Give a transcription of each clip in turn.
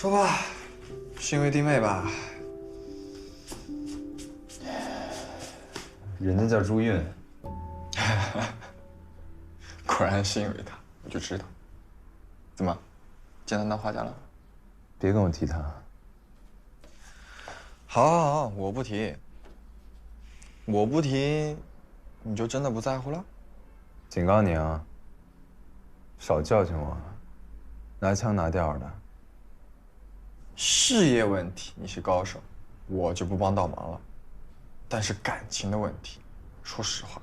说吧，是因为弟妹吧？人家叫朱韵。果然是因为她，我就知道。怎么，见她当画家了？别跟我提她。好，好，好，我不提。我不提，你就真的不在乎了？警告你啊，少教训我，拿腔拿调的。事业问题你是高手，我就不帮倒忙了。但是感情的问题，说实话，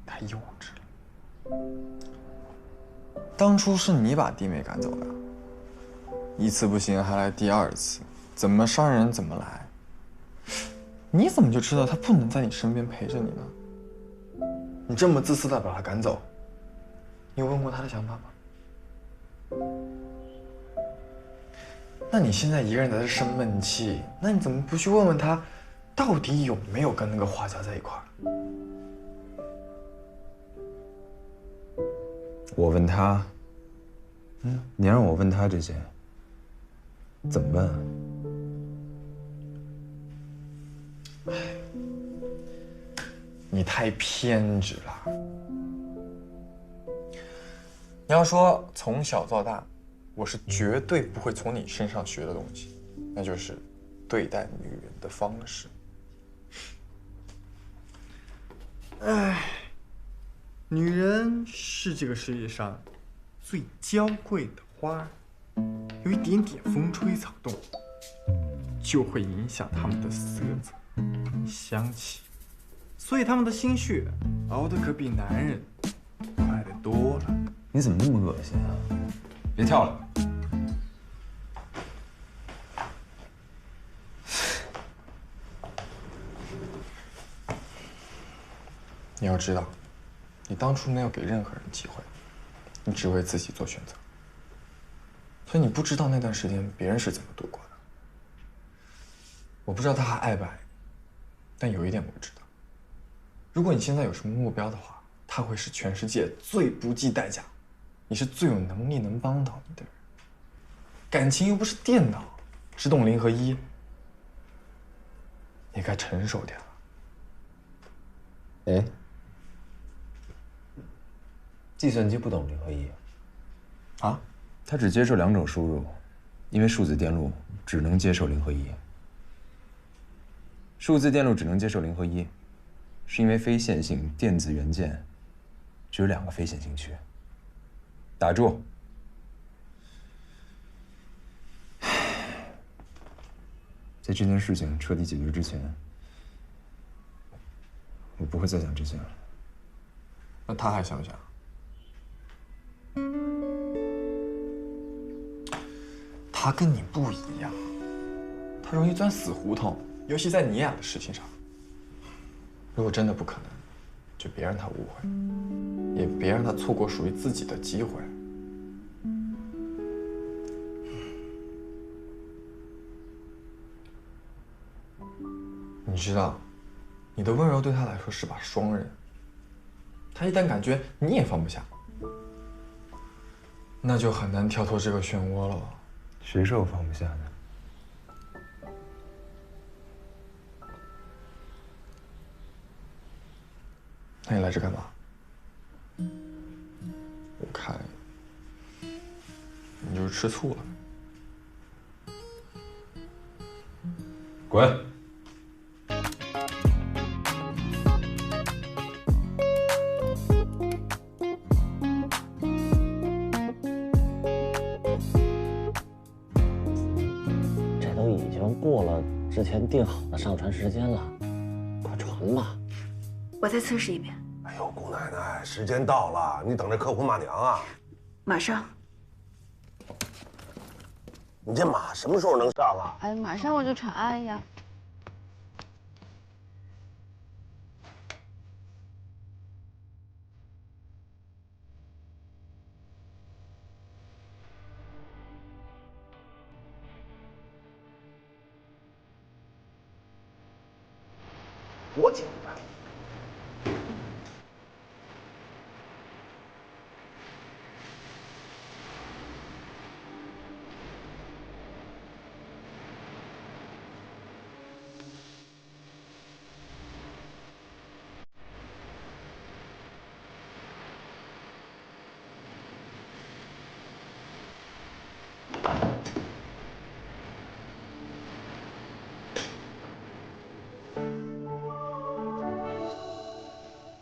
太幼稚了。当初是你把弟妹赶走的，一次不行还来第二次，怎么伤人怎么来。你怎么就知道她不能在你身边陪着你呢？你这么自私的把她赶走，你有问过她的想法吗？那你现在一个人在这生闷气，那你怎么不去问问她，到底有没有跟那个画家在一块儿？我问他，你让我问他这些，怎么问啊？你太偏执了。你要说从小到大，我是绝对不会从你身上学的东西，那就是对待女人的方式。哎，女人是这个世界上最娇贵的花儿，有一点点风吹草动，就会影响她们的色泽、香气，所以她们的心血熬得可比男人快得多了。你怎么那么恶心啊？别跳了。你要知道，你当初没有给任何人机会，你只为自己做选择，所以你不知道那段时间别人是怎么度过的。我不知道他还爱不爱你，但有一点我知道，如果你现在有什么目标的话，他会是全世界最不计代价，你是最有能力能帮到你的人。感情又不是电脑，只懂零和一，你该成熟点了。哎，计算机不懂零和一啊？它只接受2种输入，因为数字电路只能接受零和一。数字电路只能接受零和一，是因为非线性电子元件只有2个非线性区。打住！在这件事情彻底解决之前，我不会再讲这些了。那他还想不想？他跟你不一样，他容易钻死胡同，尤其在你俩的事情上。如果真的不可能，就别让他误会，也别让他错过属于自己的机会。你知道，你的温柔对他来说是把双刃。他一旦感觉你也放不下，那就很难跳脱这个漩涡了。谁说我放不下的？那你来这干嘛？我看你就是吃醋了。滚！这都已经过了之前定好的上传时间了，快传吧。我再测试一遍。哎呦，姑奶奶，时间到了，你等着客户骂娘啊？马上。你这马什么时候能上啊？哎，马上我就传。哎呀，多简单。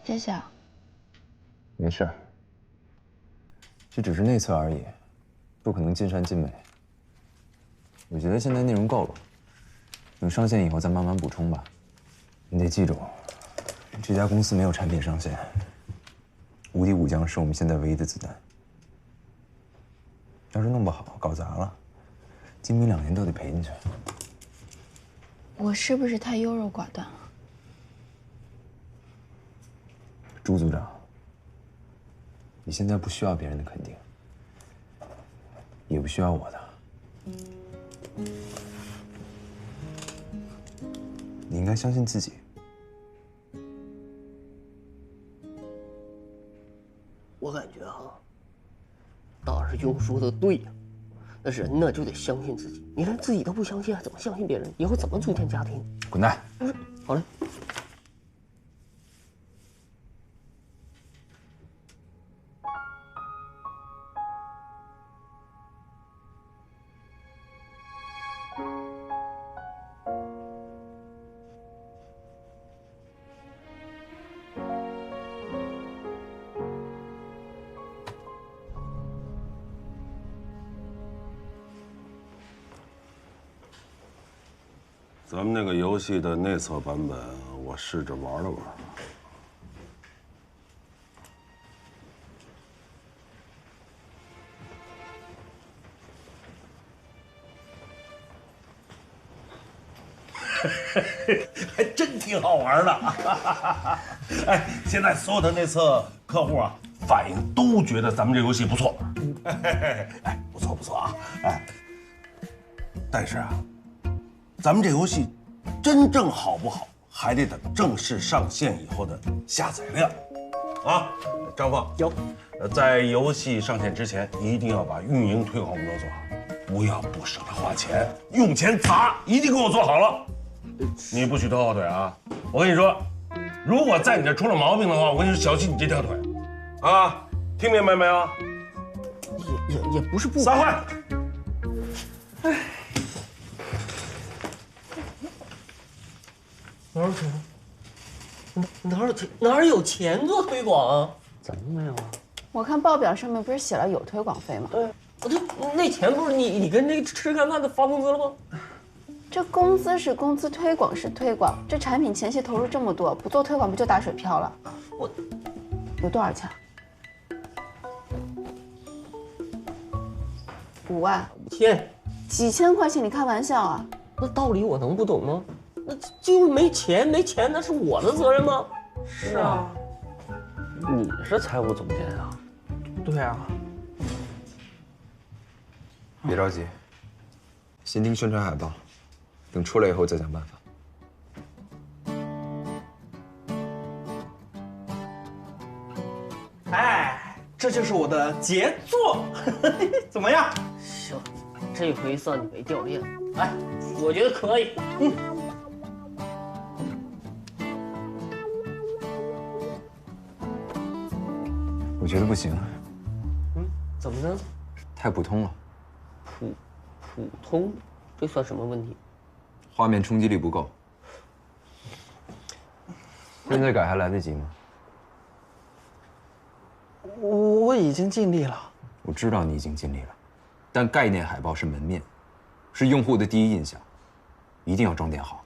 谢谢啊。没事儿，这只是内测而已，不可能尽善尽美。我觉得现在内容够了，等上线以后再慢慢补充吧。你得记住，这家公司没有产品上线，无敌武将是我们现在唯一的子弹。要是弄不好，搞砸了，今明2年都得赔进去。我是不是太优柔寡断了？朱组长，你现在不需要别人的肯定，也不需要我的。你应该相信自己。我感觉哈，大师兄说的对呀，那人呢就得相信自己。你连自己都不相信，还怎么相信别人？以后怎么组建家庭？滚蛋！不是，好嘞。咱们那个游戏的内测版本，我试着玩了玩。还真挺好玩的。哎，现在所有的内测客户啊，反应都觉得咱们这游戏不错。哎，不错不错啊。哎，但是啊，咱们这游戏真正好不好，还得等正式上线以后的下载量。啊，张凤有，在游戏上线之前，一定要把运营推广工作做好，不要不舍得花钱，用钱砸，一定给我做好了。你不许拖后腿啊！我跟你说，如果在你这出了毛病的话，我跟你说，小心你这条腿，啊，听明白没有？也不是不撒坏。哎，哪有钱？哪有钱做推广啊？怎么没有啊？我看报表上面不是写了有推广费吗？对，那钱不是你跟那个吃干饭的发工资了吗？这工资是工资，推广是推广，这产品前期投入这么多，不做推广不就打水漂了？我有多少钱？5万、5千、几千块钱，你开玩笑啊？那道理我能不懂吗？那就是没钱，那是我的责任吗？是啊，你是财务总监啊。对啊。别着急，先听宣传海报，等出来以后再想办法。哎，这就是我的杰作，怎么样？行，这回算你没掉链子。哎，我觉得可以。我觉得不行。怎么呢？太普通了。普通，这算什么问题？画面冲击力不够。现在改还来得及吗？我已经尽力了。我知道你已经尽力了，但概念海报是门面，是用户的第一印象，一定要装点好。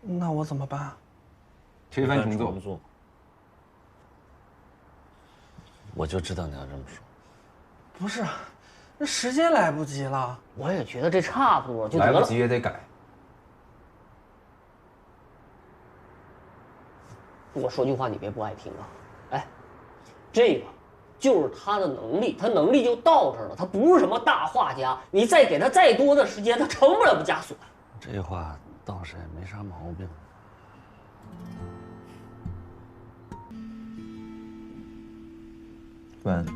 那我怎么办？推翻重做。我就知道你要这么说。不是，那时间来不及了。我也觉得这差不多就得了。来不及也得改。我说句话你别不爱听啊，哎，这个就是他的能力，他能力就到这儿了，他不是什么大画家，你再给他再多的时间，他成不了毕加索。这话倒是也没啥毛病。翻，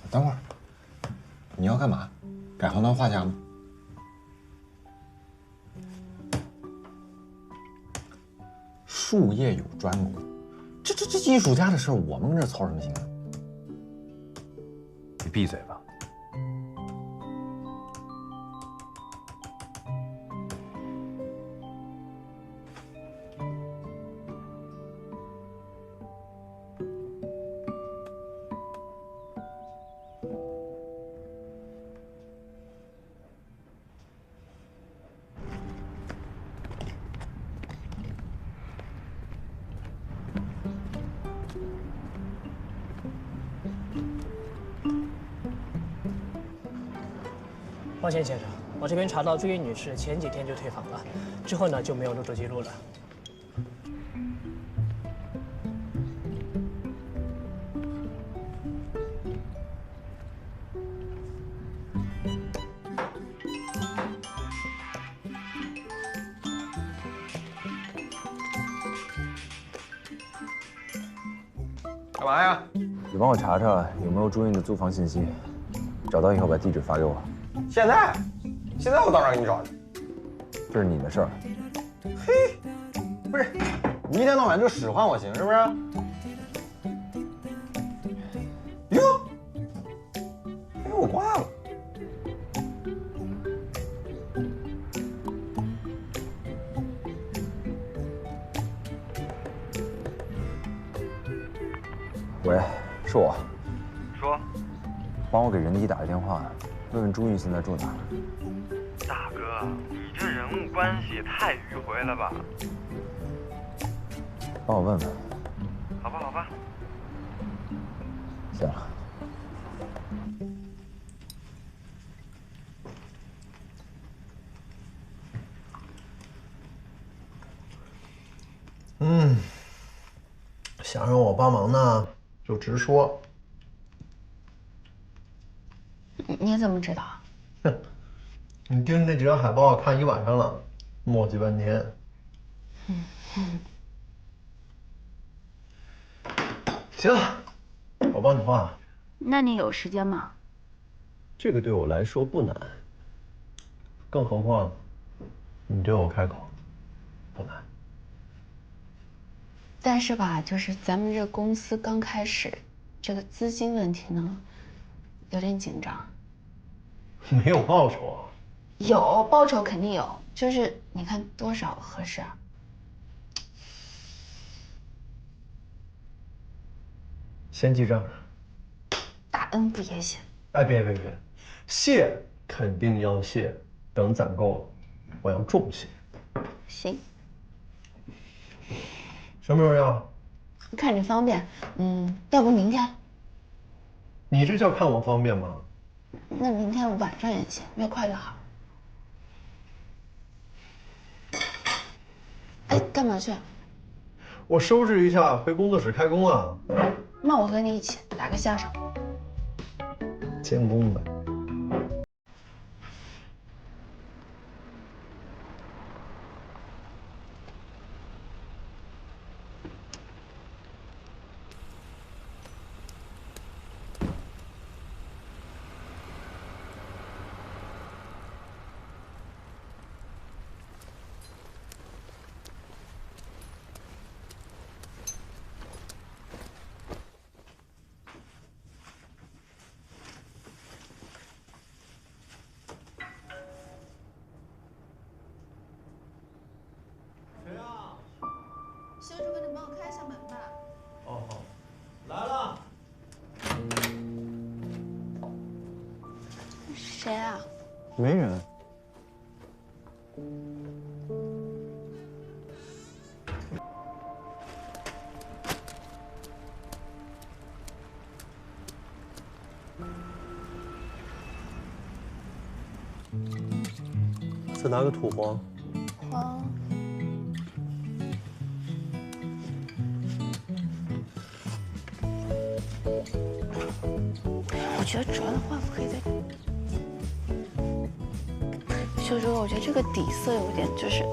等会儿，你要干嘛？改行当画家吗？术业有专攻，这艺术家的事儿，我们跟这操什么心啊？你闭嘴吧。抱歉，先生，我这边查到朱茵女士前几天就退房了，之后呢就没有入住记录了。干嘛呀？你帮我查查有没有朱茵的租房信息，找到以后把地址发给我。现在我当然给你找去。这是你的事儿。嘿，不是，你一天到晚就使唤我行是不是？哟，给我挂了。喂，是我。说，帮我给任迪打个电话，问问朱茵现在住哪儿。大哥，你这人物关系也太迂回了吧？帮我问问。好吧，好吧。行了。想让我帮忙呢，就直说。你怎么知道？哼，你盯着那几张海报看一晚上了，磨叽半天。行，我帮你画。那你有时间吗？这个对我来说不难，更何况你对我开口不难。但是吧，就是咱们这公司刚开始，这个资金问题呢，有点紧张。没有报酬啊？有报酬肯定有，就是你看多少合适啊？先记账。大恩不言谢。哎，别，谢肯定要谢，等攒够了，我要重谢。行。什么时候要？看你方便，要不明天？你这叫看我方便吗？那明天晚上也行，越快越好。哎，干嘛去？我收拾一下，回工作室开工啊。那我和你一起打个下手。监工呗。修主哥，你帮我开一下门吧。哦，好，来了。谁啊？没人。再拿个土黄。黄。我觉得主要的画幅可以在。修主，我觉得这个底色有点就是。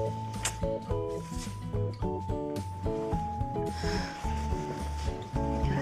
你看。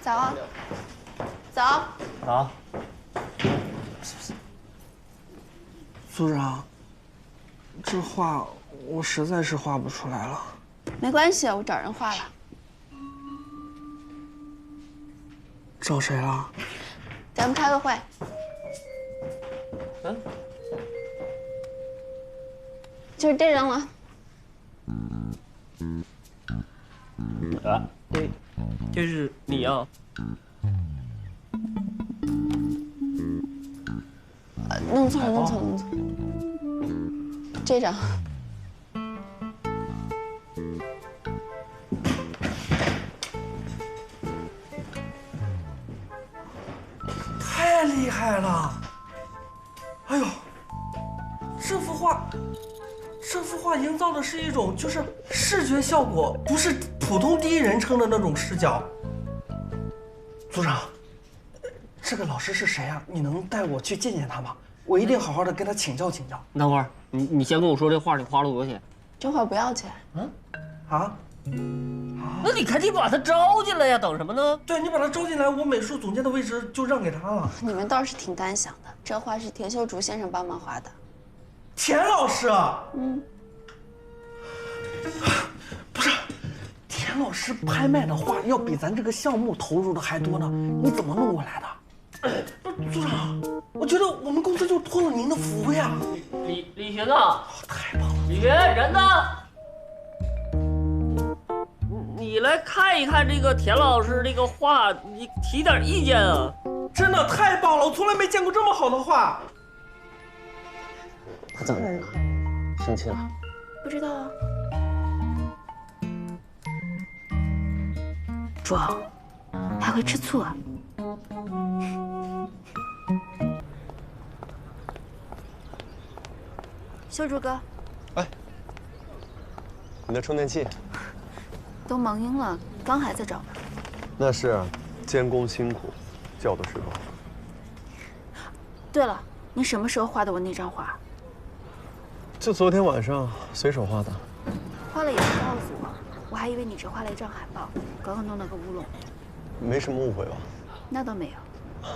早啊。早。早。组长，这画我实在是画不出来了。没关系，我找人画了。找谁了？咱们开个会。嗯。就是这张了。啊，对，就是你啊。弄错了，弄错了，弄错了。这张。太厉害了！哎呦，这幅画营造的是一种就是视觉效果，不是普通第一人称的那种视角。组长，这个老师是谁啊？你能带我去见见他吗？我一定好好的跟他请教请教。等会儿，你先跟我说这画你花了多少钱？这画不要钱。嗯？啊？那你赶紧把他招进来呀！等什么呢？对，你把他招进来，我美术总监的位置就让给他了。你们倒是挺敢想的，这画是田秀竹先生帮忙画的。田老师啊？嗯。不是，田老师拍卖的画要比咱这个项目投入的还多呢，你怎么弄过来的？组长，我觉得我们公司就托了您的福呀。李寻呢？太棒了！李寻人呢？你来看一看这个田老师这个画，你提点意见啊！真的太棒了，我从来没见过这么好的画。他怎么了？生气了？不知道啊。壮，还会吃醋啊？秀竹哥，哎，你的充电器都蒙晕了，刚还在找呢。那是监工辛苦，叫的时候。对了，你什么时候画的我那张画？就昨天晚上随手画的。画了也不告诉我，我还以为你只画了一张海报，刚刚弄了个乌龙。没什么误会吧？那倒没有。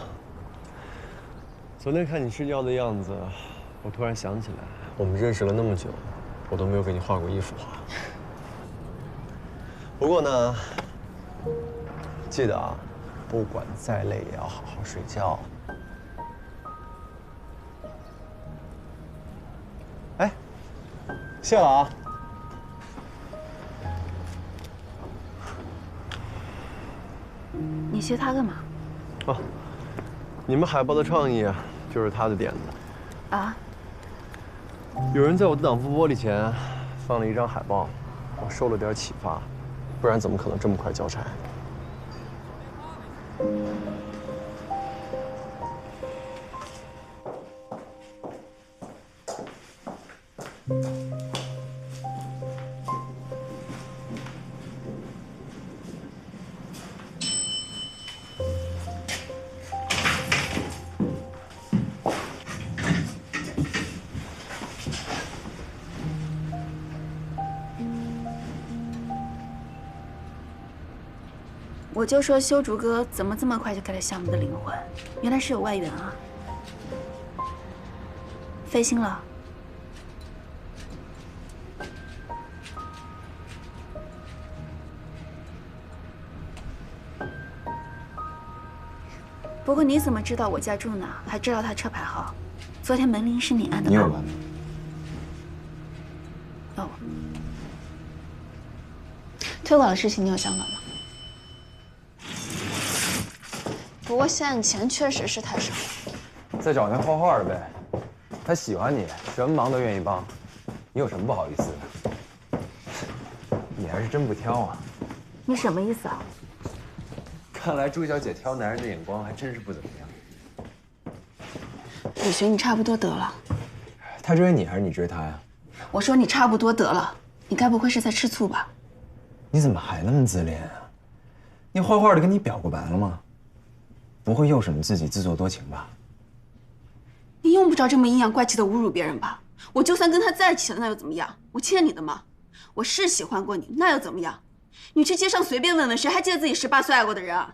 昨天看你睡觉的样子，我突然想起来，我们认识了那么久，我都没有给你画过一幅画。不过呢，记得啊，不管再累也要好好睡觉。哎，谢了啊。你学他干嘛？哦，你们海报的创意就是他的点子。啊？有人在我的挡风玻璃前放了一张海报，我受了点启发，不然怎么可能这么快交差？我就说修竹哥怎么这么快就给了项目的灵魂，原来是有外援啊！费心了。不过你怎么知道我家住哪？还知道他车牌号？昨天门铃是你按的吗？你有完没？哦。推广的事情你有想法吗？不过现在钱确实是太少了。再找那画画的呗，他喜欢你，什么忙都愿意帮，你有什么不好意思的？你还是真不挑啊！你什么意思啊？看来朱小姐挑男人的眼光还真是不怎么样。李寻，你差不多得了。他追你还是你追他呀？我说你差不多得了，你该不会是在吃醋吧？你怎么还那么自恋啊？你画画的跟你表过白了吗？不会又是你自己自作多情吧？你用不着这么阴阳怪气的侮辱别人吧？我就算跟他在一起了，那又怎么样？我欠你的吗？我是喜欢过你，那又怎么样？你去街上随便问问，谁还记得自己18岁爱过的人啊？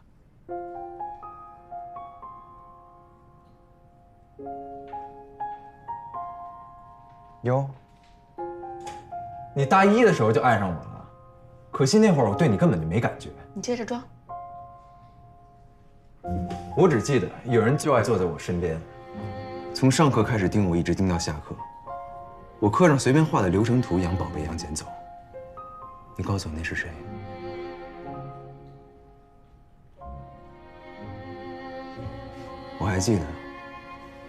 哟，你大一的时候就爱上我了，可惜那会儿我对你根本就没感觉。你接着装。我只记得有人就爱坐在我身边，从上课开始盯我，一直盯到下课。我课上随便画的流程图，养宝贝养捡走。你告诉我那是谁？我还记得，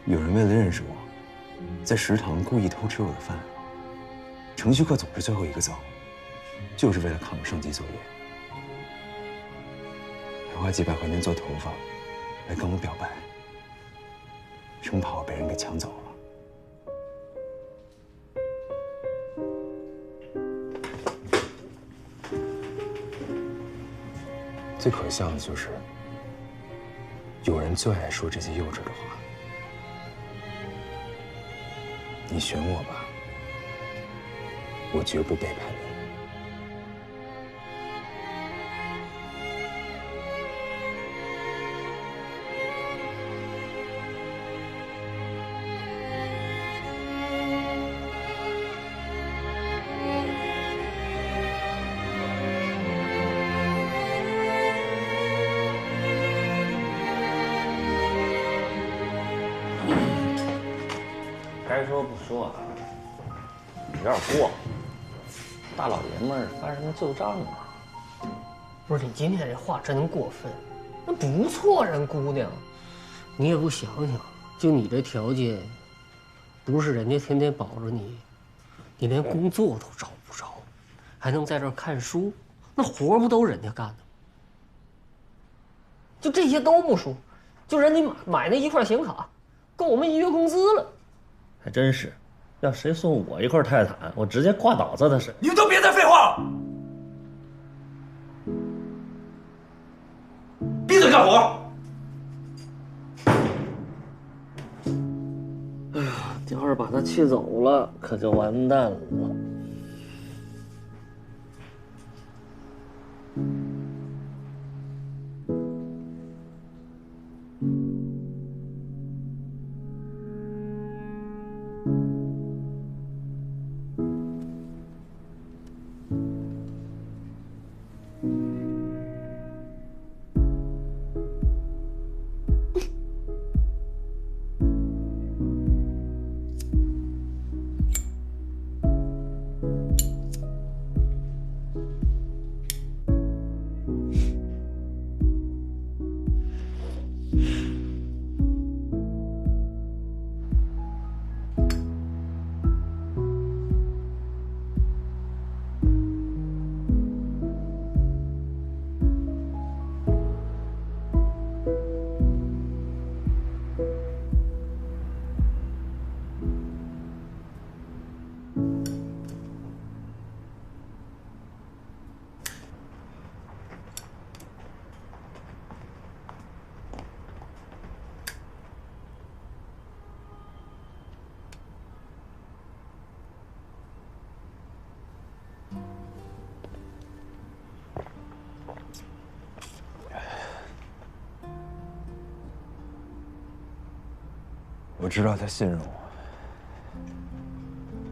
有人为了认识我，在食堂故意偷吃我的饭。程序课总是最后一个走，就是为了看我上级作业。还花几百块钱做头发，来跟我表白，生怕我被人给抢走了。最可笑的就是，有人最爱说这些幼稚的话。你选我吧，我绝不背叛你。该说不说啊，有点过。大老爷们儿翻什么旧账啊？不是你今天这话真过分，那不错人姑娘，你也不想想，就你这条件，不是人家天天保着你，你连工作都找不着，还能在这儿看书，那活不都人家干的吗？就这些都不说，就人家买那一块显卡，够我们一月工资了。还真是，要谁送我一块泰坦，我直接挂倒在他身上。你们都别再废话了，闭嘴干活！哎呀，要是把他气走了，可就完蛋了。我知道他信任我，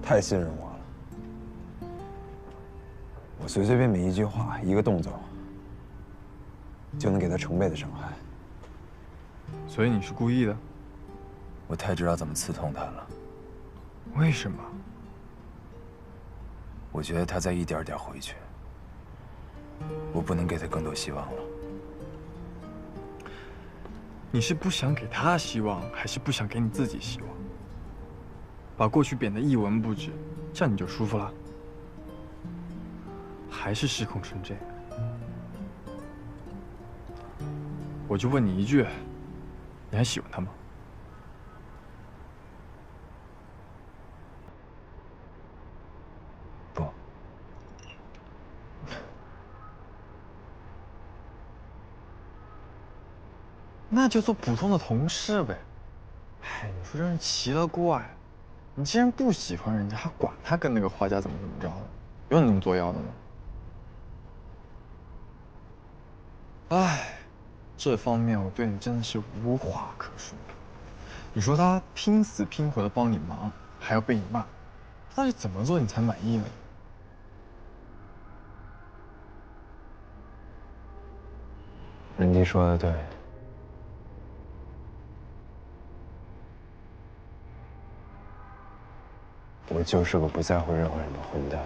太信任我了。我随随便便一句话、一个动作，就能给他成倍的伤害。所以你是故意的？我太知道怎么刺痛他了。为什么？我觉得他在一点点回去，我不能给他更多希望了。你是不想给他希望，还是不想给你自己希望？把过去贬得一文不值，这样你就舒服了？还是失控成这样？我就问你一句，你还喜欢他吗？不。那就做普通的同事呗。哎，你说真是奇了怪，你既然不喜欢人家，还管他跟那个画家怎么着的，有你那么作妖的吗？哎，这方面我对你真的是无话可说。你说他拼死拼活的帮你忙，还要被你骂，他到底怎么做你才满意呢？人弟说的对，我就是个不在乎任何人的混蛋。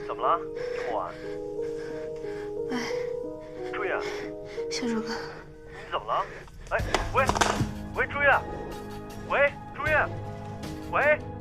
怎么了？这么晚？哎，朱叶，小主哥，你怎么了？哎，喂，朱叶，喂，朱叶，喂。